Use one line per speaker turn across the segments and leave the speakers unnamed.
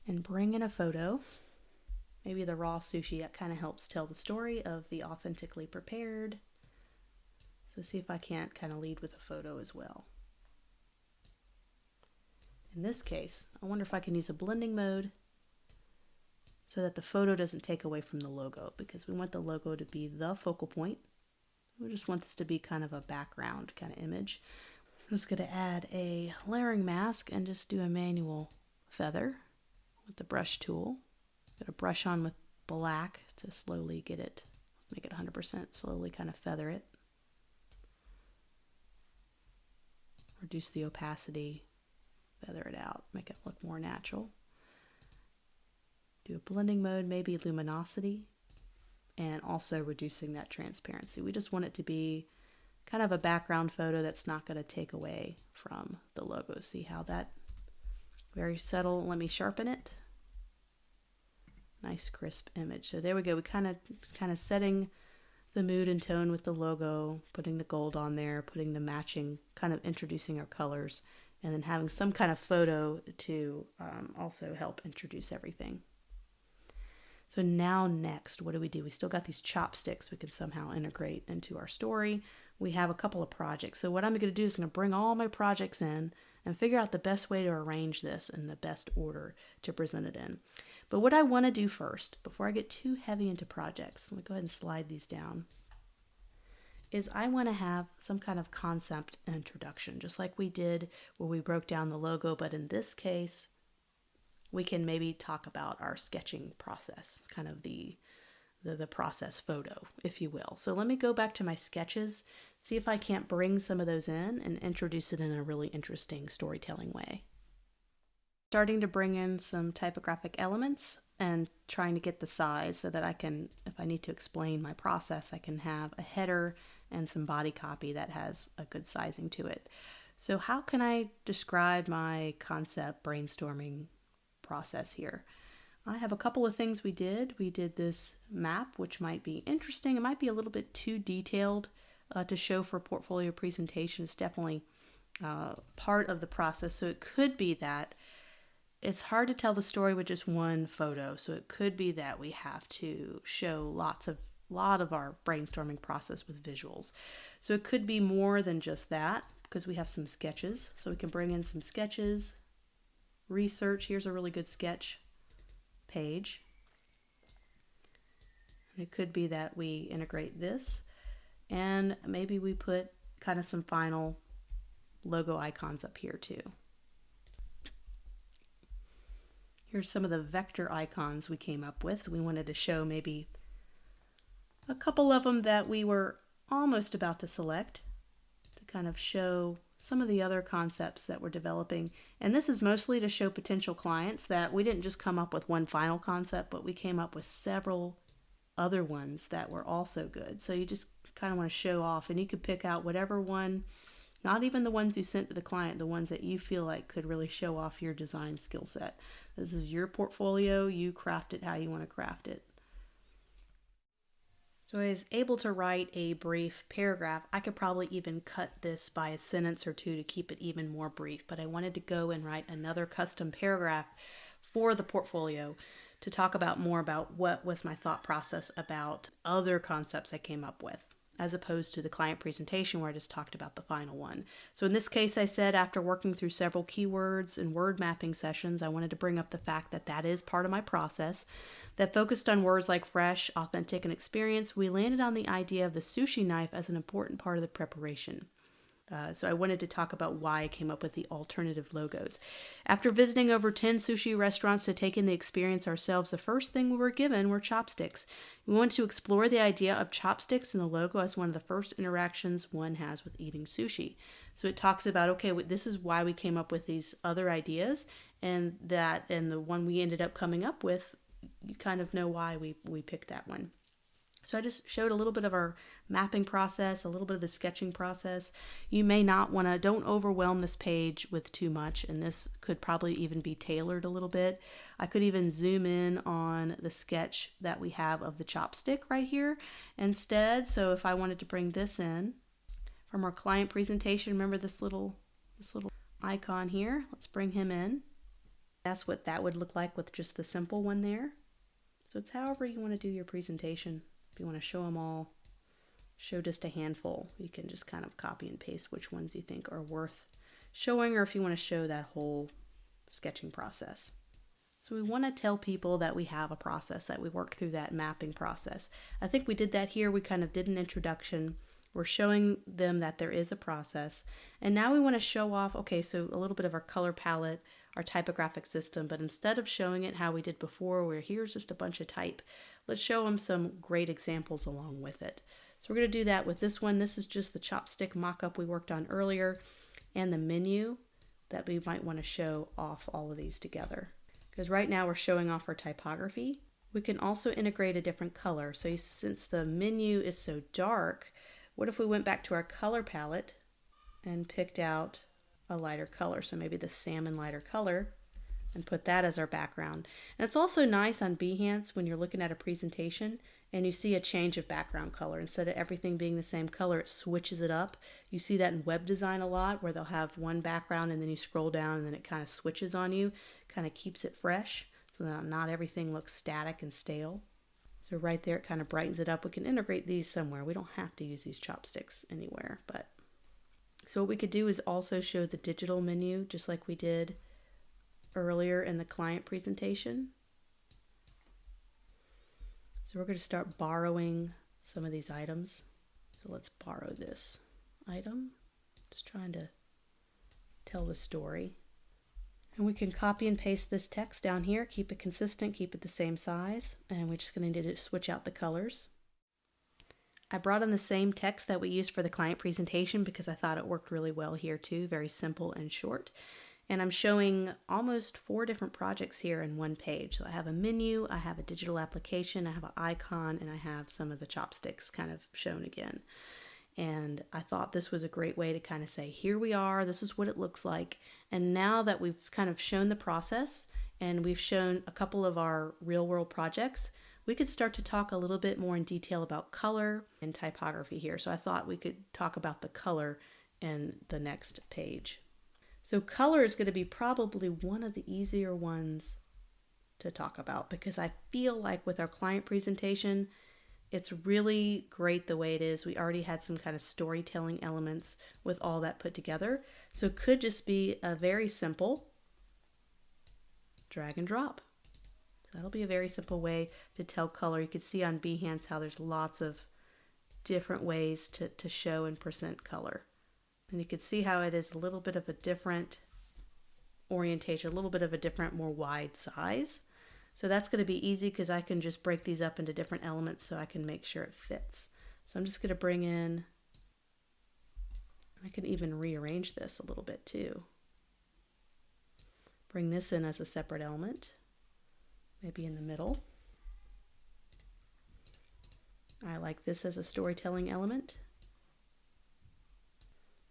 and bring in a photo. Maybe the raw sushi, that kind of helps tell the story of the authentically prepared. So see if I can't kind of lead with a photo as well. In this case, I wonder if I can use a blending mode so that the photo doesn't take away from the logo, because we want the logo to be the focal point. We just want this to be kind of a background kind of image. I'm just going to add a layering mask and just do a manual feather with the brush tool. Got to brush on with black to slowly get it, make it 100%, slowly kind of feather it. Reduce the opacity, feather it out, make it look more natural. Do a blending mode, maybe luminosity, and also reducing that transparency. We just want it to be kind of a background photo that's not going to take away from the logo. See how that, very subtle. Let me sharpen it. Nice crisp image. So there we go. We kind of setting the mood and tone with the logo, putting the gold on there, putting the matching, kind of introducing our colors, and then having some kind of photo to also help introduce everything. So now next, what do? We still got these chopsticks we can somehow integrate into our story. We have a couple of projects. So what I'm going to do is I'm going to bring all my projects in and figure out the best way to arrange this in the best order to present it in. But what I want to do first, before I get too heavy into projects, let me go ahead and slide these down, is I want to have some kind of concept introduction, just like we did where we broke down the logo, but in this case, we can maybe talk about our sketching process, kind of the process photo, if you will. So let me go back to my sketches, see if I can't bring some of those in and introduce it in a really interesting storytelling way. Starting to bring in some typographic elements and trying to get the size so that I can, if I need to explain my process, I can have a header and some body copy that has a good sizing to it. So how can I describe my concept brainstorming process here? I have a couple of things we did. We did this map, which might be interesting. It might be a little bit too detailed to show for portfolio presentation. It's definitely part of the process. So it could be that it's hard to tell the story with just one photo. So it could be that we have to show lot of our brainstorming process with visuals. So it could be more than just that, because we have some sketches. So we can bring in some sketches, research. Here's a really good sketch page. And it could be that we integrate this, and maybe we put kind of some final logo icons up here too. Here's some of the vector icons we came up with. We wanted to show maybe a couple of them that we were almost about to select to kind of show some of the other concepts that we're developing. And this is mostly to show potential clients that we didn't just come up with one final concept, but we came up with several other ones that were also good. So you just kind of want to show off, and you could pick out whatever one, not even the ones you sent to the client, the ones that you feel like could really show off your design skill set. This is your portfolio. You craft it how you want to craft it. So I was able to write a brief paragraph. I could probably even cut this by a sentence or two to keep it even more brief, but I wanted to go and write another custom paragraph for the portfolio to talk about more about what was my thought process about other concepts I came up with, as opposed to the client presentation where I just talked about the final one. So in this case, I said after working through several keywords and word mapping sessions, I wanted to bring up the fact that that is part of my process that focused on words like fresh, authentic, and experience. We landed on the idea of the sushi knife as an important part of the preparation. So I wanted to talk about why I came up with the alternative logos. After visiting over 10 sushi restaurants to take in the experience ourselves, the first thing we were given were chopsticks. We wanted to explore the idea of chopsticks in the logo as one of the first interactions one has with eating sushi. So it talks about, okay, this is why we came up with these other ideas, and the one we ended up coming up with, you kind of know why we picked that one. So I just showed a little bit of our mapping process, a little bit of the sketching process. You may not want to, don't overwhelm this page with too much, and this could probably even be tailored a little bit. I could even zoom in on the sketch that we have of the chopstick right here instead. So if I wanted to bring this in from our client presentation, remember this little icon here? Let's bring him in. That's what that would look like with just the simple one there. So it's however you want to do your presentation. If you want to show them all, show just a handful, you can just kind of copy and paste which ones you think are worth showing, or if you want to show that whole sketching process. So we want to tell people that we have a process, that we work through that mapping process. I think we did that here. We kind of did an introduction. We're showing them that there is a process. And now we want to show off, okay, so a little bit of our color palette, our typographic system, but instead of showing it how we did before, where here's just a bunch of type, let's show them some great examples along with it. So we're going to do that with this one. This is just the chopstick mock-up we worked on earlier, and the menu that we might want to show off all of these together. Because right now we're showing off our typography. We can also integrate a different color. So since the menu is so dark, what if we went back to our color palette and picked out a lighter color? So maybe the salmon lighter color, and put that as our background. And it's also nice on Behance when you're looking at a presentation and you see a change of background color. Instead of everything being the same color, it switches it up. You see that in web design a lot, where they'll have one background and then you scroll down and then it kind of switches on you, kind of keeps it fresh so that not everything looks static and stale. So right there, it kind of brightens it up. We can integrate these somewhere. We don't have to use these chopsticks anywhere, but so what we could do is also show the digital menu, just like we did earlier in the client presentation. So we're going to start borrowing some of these items. So let's borrow this item. Just trying to tell the story. And we can copy and paste this text down here, keep it consistent, keep it the same size, and we're just going to need to switch out the colors. I brought in the same text that we used for the client presentation because I thought it worked really well here too, very simple and short. And I'm showing almost 4 different projects here in one page. So I have a menu, I have a digital application, I have an icon, and I have some of the chopsticks kind of shown again. And I thought this was a great way to kind of say, here we are, this is what it looks like. And now that we've kind of shown the process and we've shown a couple of our real world projects, we could start to talk a little bit more in detail about color and typography here. So I thought we could talk about the color in the next page. So color is going to be probably one of the easier ones to talk about, because I feel like with our client presentation, it's really great the way it is. We already had some kind of storytelling elements with all that put together. So it could just be a very simple drag and drop. That'll be a very simple way to tell color. You can see on Behance how there's lots of different ways to show and present color. And you can see how it is a little bit of a different orientation, a little bit of a different, more wide size. So that's going to be easy because I can just break these up into different elements so I can make sure it fits. So I'm just going to bring in, I can even rearrange this a little bit too. Bring this in as a separate element, maybe in the middle. I like this as a storytelling element.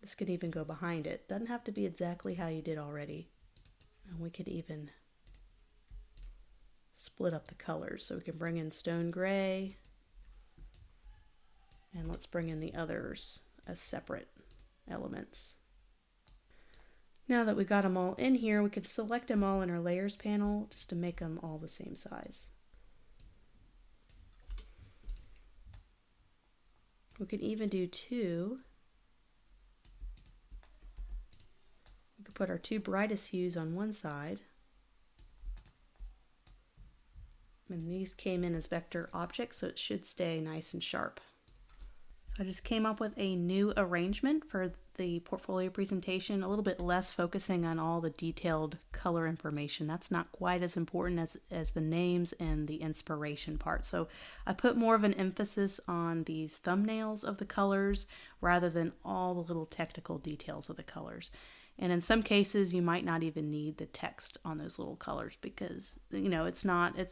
This could even go behind it. Doesn't have to be exactly how you did already. And we could even split up the colors. So we can bring in stone gray. And let's bring in the others as separate elements. Now that we got them all in here, we can select them all in our layers panel just to make them all the same size. We can even do 2. We could put our 2 brightest hues on one side. And these came in as vector objects, so it should stay nice and sharp. So I just came up with a new arrangement for the portfolio presentation, a little bit less focusing on all the detailed color information. That's not quite as important as the names and the inspiration part. So I put more of an emphasis on these thumbnails of the colors rather than all the little technical details of the colors. And in some cases, you might not even need the text on those little colors because, you know,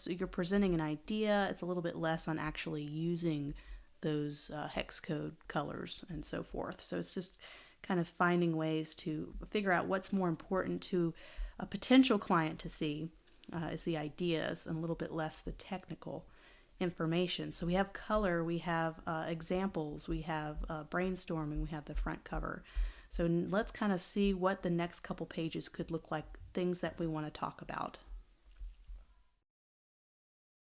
you're presenting an idea. It's a little bit less on actually using those hex code colors and so forth. So it's just kind of finding ways to figure out what's more important to a potential client to see is the ideas and a little bit less the technical information. So we have color, we have examples, we have brainstorming, we have the front cover. So let's kind of see what the next couple pages could look like, things that we want to talk about.